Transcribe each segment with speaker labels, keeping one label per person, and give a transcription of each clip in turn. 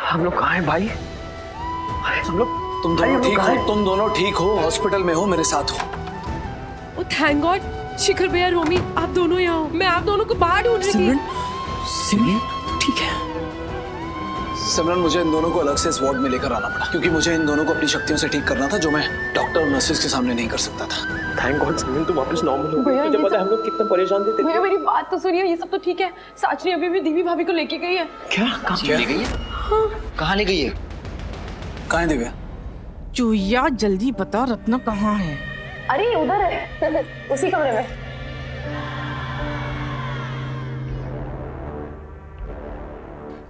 Speaker 1: हम लोग कहाँ हैं भाई? हम लोग
Speaker 2: तुम दोनों ठीक हो? तुम दोनों ठीक हो? हॉस्पिटल में हो, मेरे साथ हो।
Speaker 3: ओ थैंक गॉड, शिखर भैया, रोमी, आप दोनों यहाँ हो। मैं आप दोनों को बाहर ढूंढ रही थी।
Speaker 1: सिमरन ठीक है?
Speaker 2: सिमरन, मुझे इन दोनों को अलग से इस वार्ड में लेकर आना पड़ा क्योंकि मुझे इन दोनों को अपनी शक्तियों से ठीक करना था, जो मैं डॉक्टर और नर्सेस के सामने नहीं कर सकता था।
Speaker 1: थैंक गॉड सिमरन तुम वापस नॉर्मल हो
Speaker 3: भैया,
Speaker 1: गई। मुझे पता है हम लोग कितना परेशान थे।
Speaker 3: भैया मेरी बात तो सुनिए, ये सब तो ठीक है। साचनी अभी भी दीवी भाभी को लेके गई है।
Speaker 1: क्या? कहाँ ले गई है? कहाँ ले गई है?
Speaker 2: कहाँ है दिव्या?
Speaker 4: चूहिया जल्दी बता, रत्ना कहाँ है?
Speaker 3: अरे उधर है उसी कमरे में।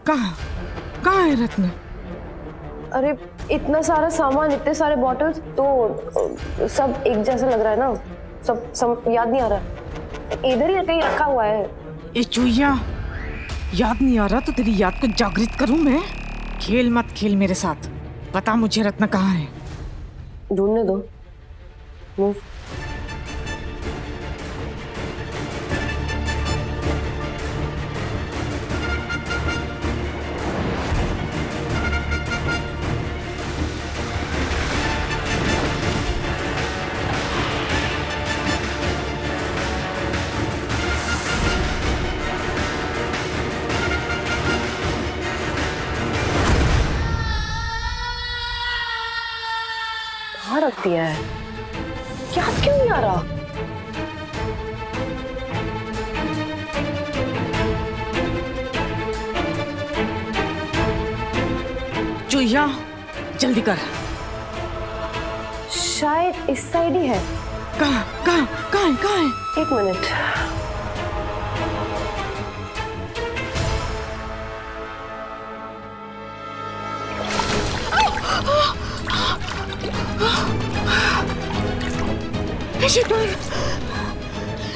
Speaker 4: कहाँ है रत्ना?
Speaker 3: अरे इतना सारा सामान, इतने सारे बॉटल्स, तो सब एक जैसा लग रहा है ना, सब याद नहीं आ रहा। इधर ही कहीं रखा हुआ है।
Speaker 4: ए चूहिया, याद नहीं आ रहा तो तेरी याद को जागृत करूं मैं? खेल मत खेल मेरे साथ, बता मुझे रत्ना कहाँ है?
Speaker 3: ढूंढने दो। मूव। कहाँ रख दिया है? याद क्यों नहीं आ रहा?
Speaker 4: चूहिया जल्दी कर।
Speaker 3: शायद इस साइड ही है।
Speaker 4: कहाँ है?
Speaker 3: एक मिनट।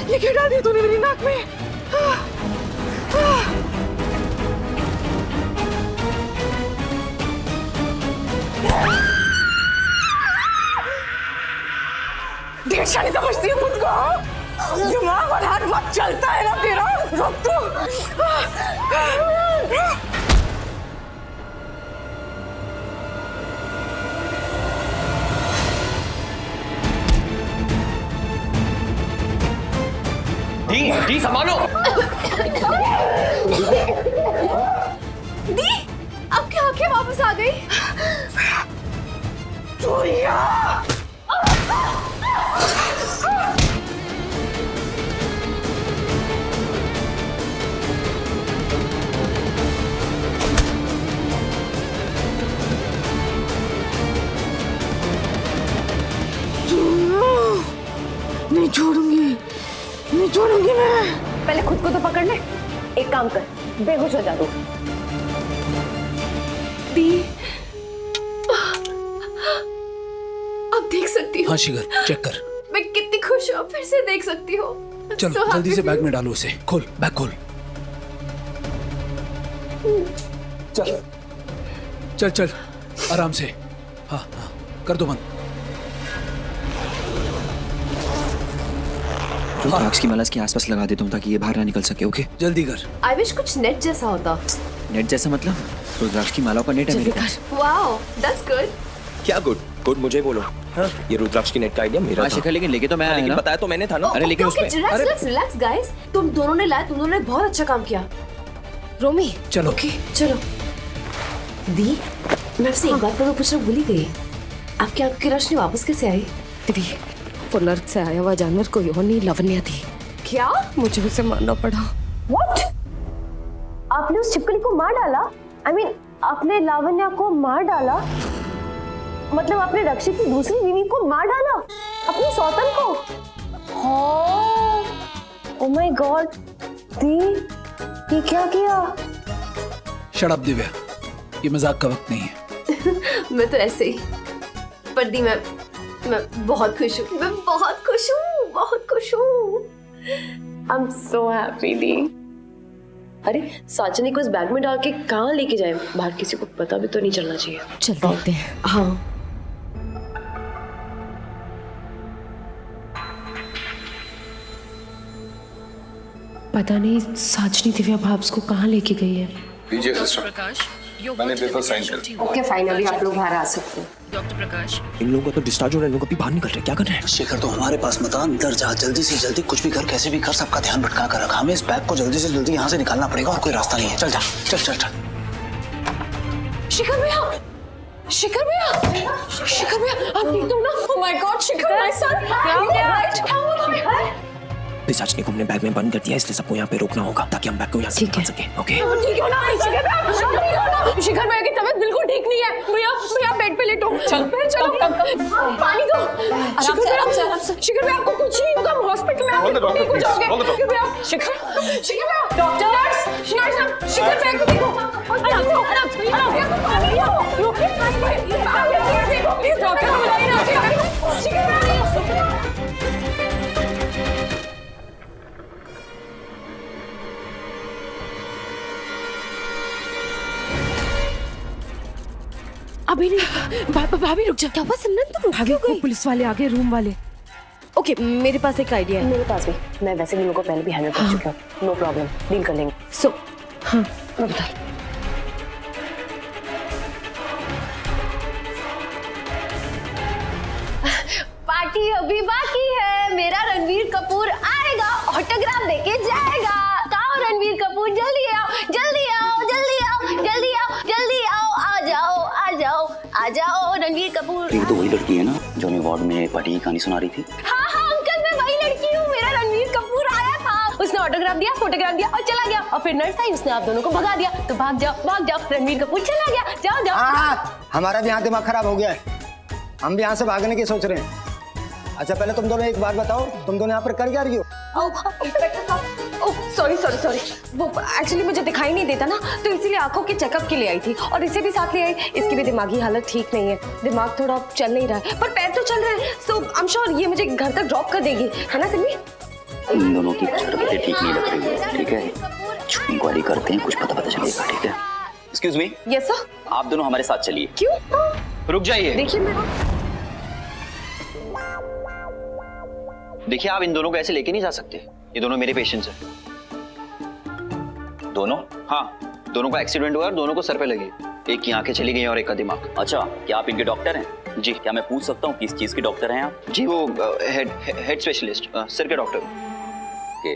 Speaker 4: ये क्या डाल दिया तूने मेरी नाक में? ढेर नहीं समझती हूँ खुद को। दिमाग और हाथ मत चलता है ना तेरा। रुक तू।
Speaker 1: दी संभालो।
Speaker 3: दी, आपकी आंखें वापस आ गई।
Speaker 4: चूहिया नहीं छोड़ूंगी मैं।
Speaker 3: पहले खुद को तो पकड़ ले। एक काम कर, बेहोश हो जा तू। दी, अब देख सकती हूँ।
Speaker 2: हाँ शिखर, चेक कर।
Speaker 3: मैं कितनी खुश हूँ, फिर से देख सकती हूँ।
Speaker 2: चलो जल्दी से बैग में डालो उसे। खोल बैग, खोल। चल चल चल, आराम से। हाँ हाँ, कर दो बंद।
Speaker 1: रुद्राक्ष की माला इसके आसपास लगा देता हूँ ताकि ये बाहर ना निकल सके। ओके
Speaker 2: जल्दी कर।
Speaker 3: आई विश कुछ नेट जैसा होता।
Speaker 1: नेट जैसा मतलब? रुद्राक्ष की माला का नेट है मेरे पास।
Speaker 3: Wow, that's good.
Speaker 5: क्या गुड? गुड मुझे बोलो। हाँ? ये रुद्राक्ष की नेट का आइडिया मेरा था।
Speaker 1: शिखर लेकिन लेके तो मैं आया ना।
Speaker 5: बताया तो मैंने था ना।
Speaker 1: अरे लेकिन उसमें
Speaker 3: रिलैक्स गाइस, तुम दोनों ने लाया, तुम दोनों ने बहुत अच्छा काम किया। रोमी
Speaker 2: चलो।
Speaker 3: ओके चलो। दी, मैं आपसे एक बात पर पूछना भूल ही गई। आपकी आंखों की रोशनी वापस कैसे आई?
Speaker 6: दीदी, वो नर्क से आया हुआ जानवर कोई और नहीं, लवन्या थी।
Speaker 3: क्या?
Speaker 6: मुझे उसे मारना पड़ा।
Speaker 3: What? आपने उस छिपकली को मार डाला? I mean, आपने लावण्या को मार डाला? मतलब आपने रक्षित की दूसरी बीवी को मार डाला? अपनी सौतन को? Oh my God! दी, ये क्या किया?
Speaker 2: शट अप दिव्या, ये मजाक का वक्त नहीं है।
Speaker 3: मैं तो ऐसे ही। पर दी, मैं बहुत खुश हूँ। मैं बहुत खुश हूँ, बहुत खुश हूँ। I'm so happy दी। अरे साचनी को इस बैग में डाल के कहाँ लेके जाए? बाहर किसी को पता भी तो नहीं चलना चाहिए।
Speaker 6: चल देखते हैं।
Speaker 3: हाँ।
Speaker 6: पता नहीं साचनी दिव्या भाब्स को कहाँ लेके गई है।
Speaker 7: लीजिए सिस्टर, मैंने पेपर साइन कर दिया।
Speaker 3: ओके फाइन, अभी आप लोग बाहर आ सकते हैं।
Speaker 5: इन लोगों का तो डिस्चार्ज हो रहा है, इन लोग अभी बाहर निकल रहे हैं, क्या कर रहे हैं?
Speaker 2: शेखर तो हमारे पास मता अंदर जा, जल्दी से जल्दी कुछ भी कर, कैसे भी कर, सबका ध्यान भटका कर रखा। हमें इस बैग को जल्दी से जल्दी यहाँ से निकालना पड़ेगा और कोई रास्ता नहीं है। चल जा, चल चल चल।
Speaker 3: शिखर भैया, शिखर भैया, शिखर भैया, आप ठीक हो ना? Oh my God, Shikhar my son, क्या हो गया?
Speaker 5: पिशाचनी को हमने बैग में बंद कर दिया, इसलिए सबको यहाँ पे रोकना होगा ताकि हम बैग को यहाँ से निकाल सके। ओके?
Speaker 3: ठीक हो ना? शिखर भैया, शिखर भैया की तबीयत बिल्कुल ठीक नहीं है। भैया, भैया बेड पे लेटो। चल, चलो, पानी दो। शिखर भैया, शिखर भैया आपको कुछ नहीं होगा, हम हॉस्पिटल में आके ठीक हो जाओगे। शिखर भैया, शिखर भैया, डॉक्टर, नर्स, शिखर भैया को देखो। पानी दो, पानी दो। प्लीज डॉक्टर को बुलाइए ना। शिखर भैया,
Speaker 6: अभी नहीं। भाभी रुक जा। क्या हुआ सिमरन, तुम भाभी को पुलिस वाले आ गए, रूम वाले। ओके, मेरे पास एक आइडिया है।
Speaker 3: मेरे पास भी, मैं वैसे भी उनको पहले भी हैंडल कर चुकी हूँ। नो प्रॉब्लम, डील कर लेंगे।
Speaker 6: सो हाँ,
Speaker 3: मैं बता। पार्टी अभी बाकी है। मेरा रणवीर कपूर आएगा, ऑटोग्राफ देके जाएगा। कहाँ रणवीर कपूर? जल्दी आओ, जल्दी आओ, जल्दी आओ, जल्दी आओ, जल्दी आओ, आ जाओ, आ जाओ, आ जाओ रणवीर कपूर।
Speaker 8: ये तो वही लड़की है ना जो हमें वार्ड में पार्टी की कहानी सुना रही थी।
Speaker 3: हाँ हाँ अंकल, मैं वही लड़की हूँ। मेरा रणवीर कपूर आया था, उसने ऑटोग्राफ दिया, फोटोग्राफ दिया और चला गया। और फिर नर्स आई, उसने आप दोनों को भगा दिया। तो भाग जाओ, भाग जाओ, रणवीर कपूर चला गया। जाओ जाओ।
Speaker 9: हाँ, हमारा भी यहाँ दिमाग खराब हो गया है। हम भी यहाँ से भागने की सोच रहे हैं। अच्छा पहले तुम दोनों एक बात बताओ, तुम दोनों यहाँ पर कर क्या रही हो?
Speaker 3: सॉरी सॉरी सॉरी, वो एक्चुअली मुझे दिखाई नहीं देता ना, तो इसीलिए आंखों के चेकअप के लिए आई थी और इसे भी साथ ले आई। इसकी भी दिमागी हालत ठीक नहीं है, दिमाग थोड़ा चल नहीं रहा है, पर पैर तो चल रहे हैं। सो आई एम श्योर ये मुझे घर तक ड्रॉप कर देगी, है ना सिमी?
Speaker 8: इन दोनों की हरकतें ठीक नहीं लग रही है, ठीक है? इंक्वायरी करते हैं, कुछ पता चलेगा, ठीक है? Excuse me.
Speaker 3: Yes sir.
Speaker 8: आप दोनों हमारे साथ चलिए।
Speaker 3: क्यों?
Speaker 8: रुक जाइए।
Speaker 10: देखिए, आप इन दोनों को ऐसे लेके नहीं जा सकते। ये दोनों मेरे पेशेंट्स हैं।
Speaker 8: दोनों?
Speaker 10: हाँ, दोनों का एक्सीडेंट हुआ और दोनों को सर पे लगी। एक की आंखें चली गई और एक का दिमाग।
Speaker 8: अच्छा, क्या आप इनके डॉक्टर हैं?
Speaker 10: जी।
Speaker 8: क्या मैं पूछ सकता हूँ किस चीज के डॉक्टर हैं आप?
Speaker 10: जी, वो हेड स्पेशलिस्ट, सिर के डॉक्टर।
Speaker 8: ओके।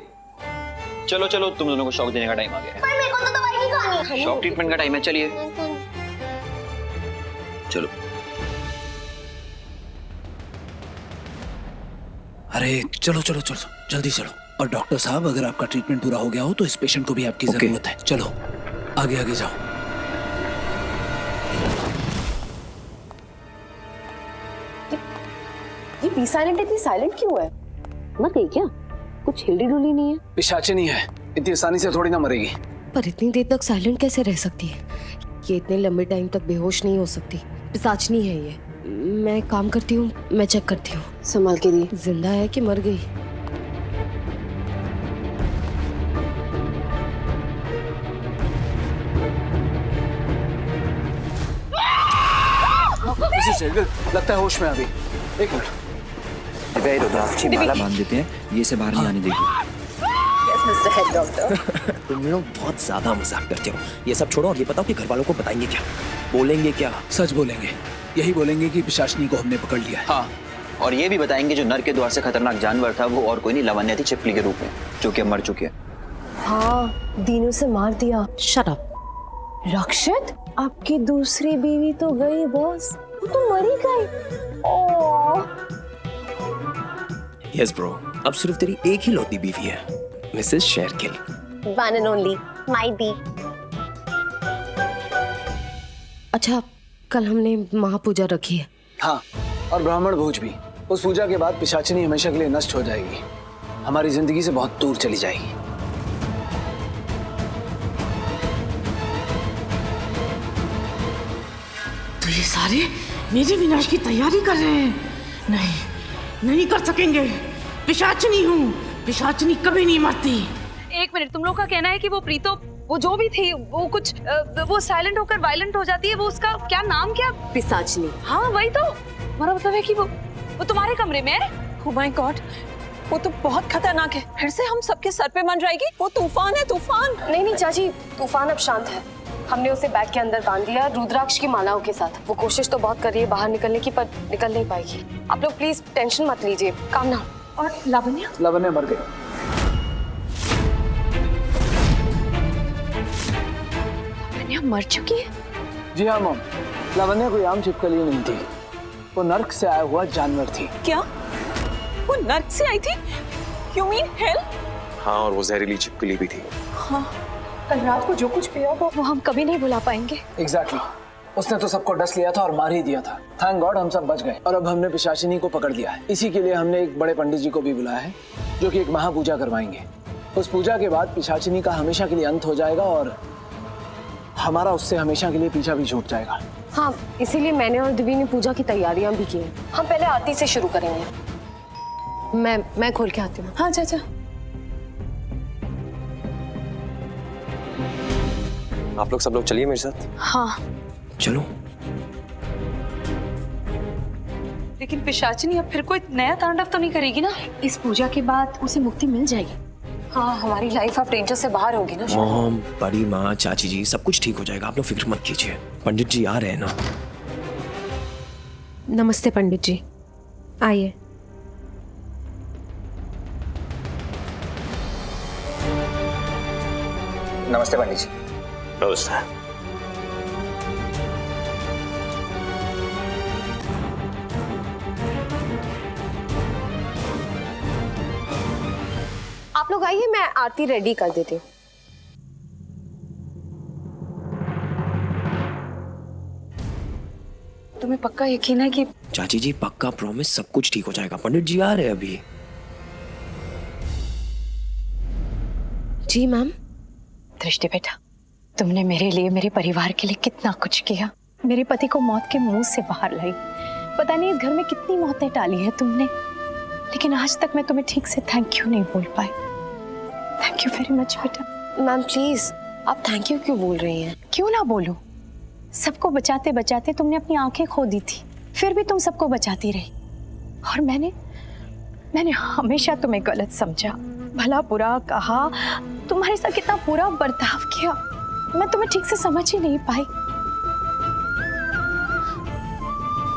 Speaker 10: चलो चलो, तुम दोनों को शॉक देने का टाइम आ गया है।
Speaker 3: पर मेरे को तो दवाई नहीं खानी।
Speaker 10: शॉक ट्रीटमेंट का टाइम है, चलिए।
Speaker 8: चलो।
Speaker 2: अरे चलो चलो चलो, जल्दी चलो। और डॉक्टर साहब, अगर आपका ट्रीटमेंट पूरा हो गया हो तो इस पेशेंट को भी आपकी जरूरत है। चलो आगे आगे जाओ।
Speaker 3: ये बी साइलेंट इतनी साइलेंट क्यों है? मर गई क्या? कुछ हिलडी डुली नहीं है?
Speaker 2: पिशाचिनी है, इतनी आसानी से थोड़ी ना मरेगी।
Speaker 6: पर इतनी देर तक साइलेंट कैसे रह सकती है? ये इतने लंबे टाइम तक बेहोश नहीं हो सकती। पिशाचनी है ये। मैं काम करती हूँ, मैं चेक करती हूँ।
Speaker 3: संभाल के दी।
Speaker 6: जिंदा है कि मर गई?
Speaker 2: लगता है होश में अभी। एक मिनट।
Speaker 5: दिव्या, रुद्राक्षी माला बांध देते हैं, ये से बाहर नहीं आने देगी।
Speaker 3: Mister head doctor.
Speaker 5: तुम लोग बहुत ज्यादा मजाक करते हो। ये सब छोड़ो और ये बताओ कि घर वालों को बताएंगे क्या? बोलेंगे क्या?
Speaker 2: सच बोलेंगे, यही बोलेंगे कि पिशाचिनी को हमने पकड़ लिया है।
Speaker 10: हाँ, और ये भी बताएंगे जो नर के द्वार से खतरनाक जानवर था वो और कोई नहीं, लावण्या थी चिपली के रूप में, जो कि अब मर चुकी है।
Speaker 3: हाँ, दीनू से मार दिया।
Speaker 6: Shut up.
Speaker 3: रक्षित, आपकी दूसरी बीवी तो गई बॉस, वो तो मरी गई। ओह।
Speaker 5: यस ब्रो, अब सिर्फ तेरी एक ही लौती बीवी है, Mrs Shergill.
Speaker 3: One and only, my bee.
Speaker 6: अच्छा, कल हमने महापूजा रखी है।
Speaker 2: हाँ, और ब्राह्मण भोज भी। उस पूजा के बाद पिशाचिनी हमेशा के लिए नष्ट हो जाएगी, हमारी जिंदगी से बहुत दूर चली जाएगी।
Speaker 4: तो ये सारे मेरे विनाश की तैयारी कर रहे हैं। नहीं, नहीं कर सकेंगे। पिशाचिनी हूँ, पिशाचनी कभी नहीं मरती।
Speaker 11: एक मिनट, तुम लोग का कहना है कि वो प्रीतो, वो जो भी थी, वो कुछ वो साइलेंट होकर वायलेंट हो जाती है, वो उसका क्या नाम, क्या?
Speaker 6: पिशाचनी।
Speaker 11: हाँ वही तो, हमारा मतलब है कि वो तुम्हारे कमरे में है।
Speaker 12: Oh my God, वो तो बहुत खतरनाक है, फिर से हम सबके सर पे मंडराएगी। वो तूफान है, तूफान।
Speaker 3: नहीं नहीं चाची, तूफान अब शांत है। हमने उसे बैग के अंदर बांध दिया रुद्राक्ष की मालाओं के साथ। वो कोशिश तो बहुत कर रही है बाहर निकलने की, पर निकल नहीं पाएगी। आप लोग प्लीज टेंशन मत लीजिए, काम ना।
Speaker 11: और लावण्य?
Speaker 2: लावण्य मर गई।
Speaker 11: लावण्य मर चुकी है?
Speaker 2: जी हाँ मॉम, लावण्य कोई आम छिपकली नहीं थी, वो नर्क से आया हुआ जानवर थी।
Speaker 12: क्या वो नर्क से आई थी? You mean hell?
Speaker 7: हाँ, और वो जहरीली छिपकली भी थी।
Speaker 12: हाँ, कल रात को जो कुछ पिया वो
Speaker 11: हम कभी नहीं भुला पाएंगे।
Speaker 2: एग्जैक्टली, उसने तो सबको डस लिया था और मार ही दिया था। थैंक गॉड हम सब बच गए और अब हमने पिशाचिनी को पकड़ लिया है। इसी के लिए हमने एक बड़े पंडित जी को भी बुलाया है, जो कि एक महापूजा करवाएंगे। उस पूजा के बाद पिशाचिनी का हमेशा के लिए अंत हो जाएगा और हमारा उससे हमेशा के लिए पीछा भी छूट जाएगा।
Speaker 3: हाँ, इसीलिए मैंने और दिव्य ने पूजा की तैयारियां भी की हैं। हम पहले आरती से शुरू करेंगे। मैं खोल के आती हूँ।
Speaker 12: हाँ चाचा।
Speaker 7: आप लोग सब लोग चलिए मेरे साथ।
Speaker 11: हाँ
Speaker 5: चलो।
Speaker 11: लेकिन पिशाचिनी अब फिर कोई नया तांडव तो नहीं करेगी ना? इस पूजा के बाद उसे मुक्ति मिल जाएगी।
Speaker 3: हाँ, हमारी लाइफ अब डेंजर से बाहर होगी ना।
Speaker 5: मॉम, बड़ी माँ, चाची जी, सब कुछ ठीक हो जाएगा, आप लोग फिक्र मत कीजिए। पंडित जी आ रहे हैं ना।
Speaker 6: नमस्ते पंडित जी, आइए।
Speaker 10: नमस्ते पंडित जी।
Speaker 7: नमस्ते।
Speaker 3: आप लोग आइए, मैं आरती रेडी कर देती हूँ।
Speaker 11: तुम्हें पक्का यकीन है कि?
Speaker 5: चाची जी पक्का, प्रॉमिस, सब कुछ ठीक हो जाएगा। पंडित जी आ रहे हैं अभी।
Speaker 6: जी मैम।
Speaker 11: दृष्टि बेटा, तुमने मेरे लिए, मेरे परिवार के लिए कितना कुछ किया। मेरे पति को मौत के मुंह से बाहर लाई। पता नहीं इस घर में कितनी मौतें टाली है तुमने, लेकिन आज तक मैं तुम्हें ठीक से थैंक यू नहीं बोल पाई। थैंक यू वेरी मच बेटा।
Speaker 3: मैम प्लीज, आप थैंक यू क्यों बोल रही हैं?
Speaker 11: क्यों ना बोलूं? सबको बचाते बचाते तुमने अपनी आंखें खो दी थी, फिर भी तुम सबको बचाती रही। और मैंने हमेशा तुम्हें गलत समझा, भला बुरा कहा, तुम्हारे साथ कितना बुरा बर्ताव किया, मैं तुम्हें ठीक से समझ ही नहीं पाई।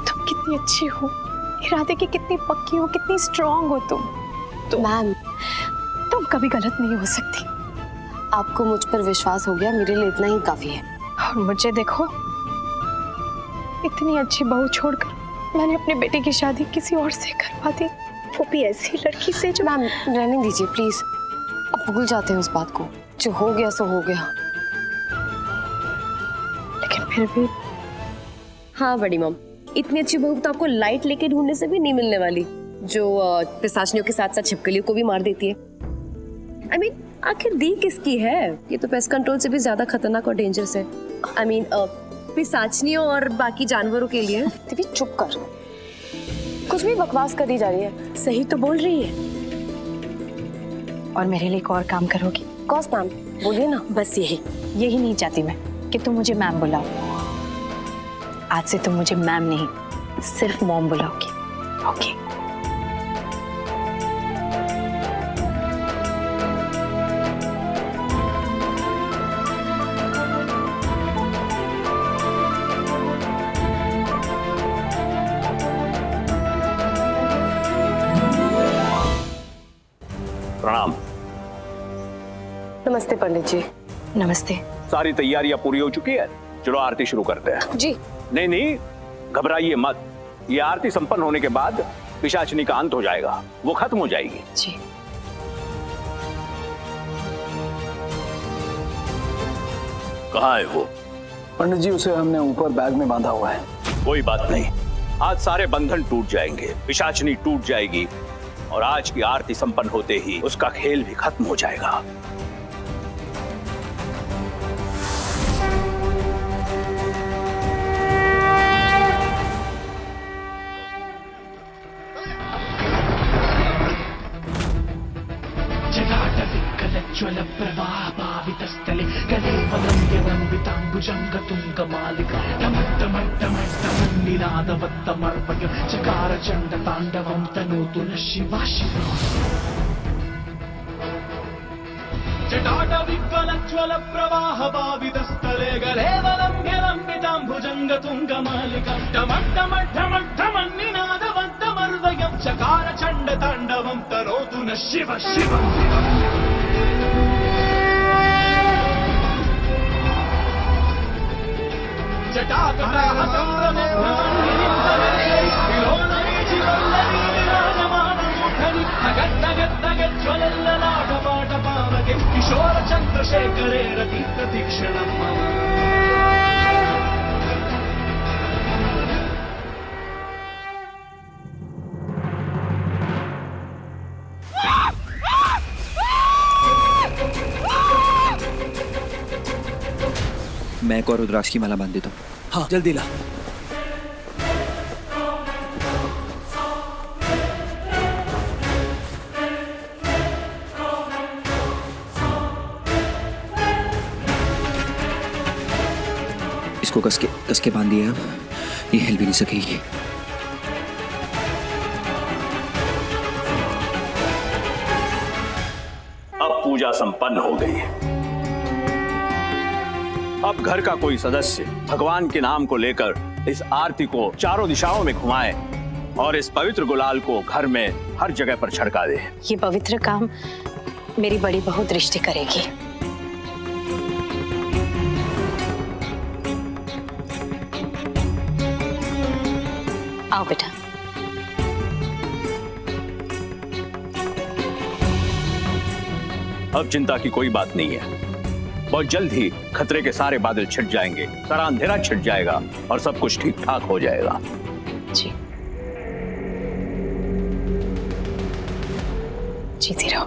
Speaker 11: तुम कितनी अच्छी हो, इरादे की कितनी पक्की हो, कितनी स्ट्रांग हो तुम।
Speaker 3: मैम,
Speaker 11: तुम कभी गलत नहीं हो सकती।
Speaker 3: आपको मुझ पर विश्वास हो गया, मेरे लिए इतना ही काफी है।
Speaker 11: और मुझे देखो, इतनी अच्छी बहू छोड़कर मैंने अपने बेटे की शादी किसी और से करवा दी, वो भी ऐसी लड़की से जो।
Speaker 3: मैम रहने दीजिए प्लीज, अब भूल जाते हैं उस बात को। जो हो गया सो हो गया।
Speaker 11: लेकिन फिर भी।
Speaker 6: हाँ बड़ी मॉम, इतनी अच्छी बहू तो आपको लाइट लेके ढूंढने से भी नहीं मिलने वाली, जो पिशाचनियों के साथ साथ छिपकलियों को भी मार देती है। I mean, आखिर दी किसकी है? ये तो पेस्ट कंट्रोल से भी ज्यादा खतरनाक और डेंजरस है। I mean, पिशाचनियों और बाकी जानवरों के लिए।
Speaker 3: दिव्य चुप कर, कुछ भी बकवास करी जा रही है।
Speaker 11: सही तो बोल रही है। और मेरे लिए एक और काम करोगी?
Speaker 3: कौस मैम, बोलिए ना।
Speaker 11: बस यही नहीं चाहती मैं कि तुम मुझे मैम बुलाओ। आज से तुम मुझे मैम नहीं, सिर्फ मॉम बुलाओगी। ओके?
Speaker 1: प्रणाम।
Speaker 3: नमस्ते पंडित जी।
Speaker 11: नमस्ते।
Speaker 1: सारी तैयारियां पूरी हो चुकी है, चलो आरती शुरू करते हैं।
Speaker 3: जी।
Speaker 1: नहीं, घबराइए मत। ये आरती संपन्न होने के बाद पिशाचिनी का अंत हो जाएगा, वो खत्म हो जाएगी।
Speaker 11: जी।
Speaker 1: कहाँ है वो?
Speaker 2: पंडित जी, उसे हमने ऊपर बैग में बांधा हुआ है।
Speaker 1: कोई बात नहीं, आज सारे बंधन टूट जाएंगे, पिशाचिनी टूट जाएगी और आज की आरती संपन्न होते ही उसका खेल भी खत्म हो जाएगा।
Speaker 13: जटाकटाहज्ज्वल प्रवाह पावितस्थले गले वलम्ब्यलम्बिताम्बुजङ्गतुङ्गमालिका टमट्टमट्टमट्टमन्निनादवत्तमर्पय चकार चण्डताण्डवं तनोतु नः शिवा शिवा जटाटविज्वलज्वल प्रवाह पावितस्थले गले वलम्ब्यलम्बिताम्बुजङ्गतुङ्गमालिका टमट्टमट्टमट्टमन्निनादवत्तमर्वयं चकार चण्डताण्डवं तनोतु नः शिव शिव जटाकटाह संभ्रमध्वान्निरिन्दले किशोर चन्द्रशेखरे रति प्रतीक्षणं मम
Speaker 10: मैं एक और रुद्राक्ष की माला बांध देता हूँ।
Speaker 5: हाँ जल्दी ला।
Speaker 10: इसको कस के बांध दिया, ये हिल भी नहीं सकेगी।
Speaker 1: अब पूजा संपन्न हो गई है। अब घर का कोई सदस्य भगवान के नाम को लेकर इस आरती को चारों दिशाओं में घुमाए और इस पवित्र गुलाल को घर में हर जगह पर छिड़का दे।
Speaker 11: ये पवित्र काम मेरी बड़ी बहू दृष्टि करेगी। आओ बेटा।
Speaker 1: अब चिंता की कोई बात नहीं है। बहुत जल्द ही खतरे के सारे बादल छिट जाएंगे, सारा अंधेरा छिट जाएगा और सब कुछ ठीक ठाक हो जाएगा।
Speaker 11: जी जीती रहो।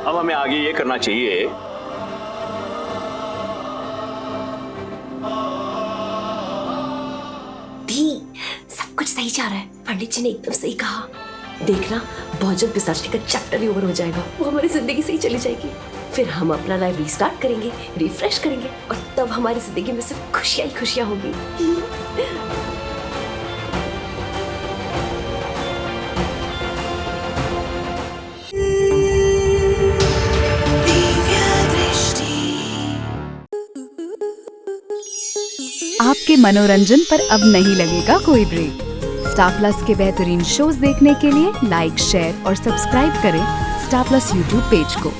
Speaker 1: अब हमें आगे ये करना चाहिए
Speaker 6: सब कुछ सही जा रहा है। पंडित जी ने एकदम सही कहा। देखना बहुत जल्द पिशाचनी का चैप्टर ही ओवर हो जाएगा, वो हमारी जिंदगी से ही चली जाएगी। फिर हम अपना लाइफ रीस्टार्ट करेंगे, रिफ्रेश करेंगे और तब हमारी जिंदगी में सिर्फ खुशियां ही खुशियां होंगी।
Speaker 14: आपके मनोरंजन पर अब नहीं लगेगा कोई ब्रेक। स्टार प्लस के बेहतरीन शोज देखने के लिए लाइक, शेयर और सब्सक्राइब करें स्टार प्लस यूट्यूब पेज को।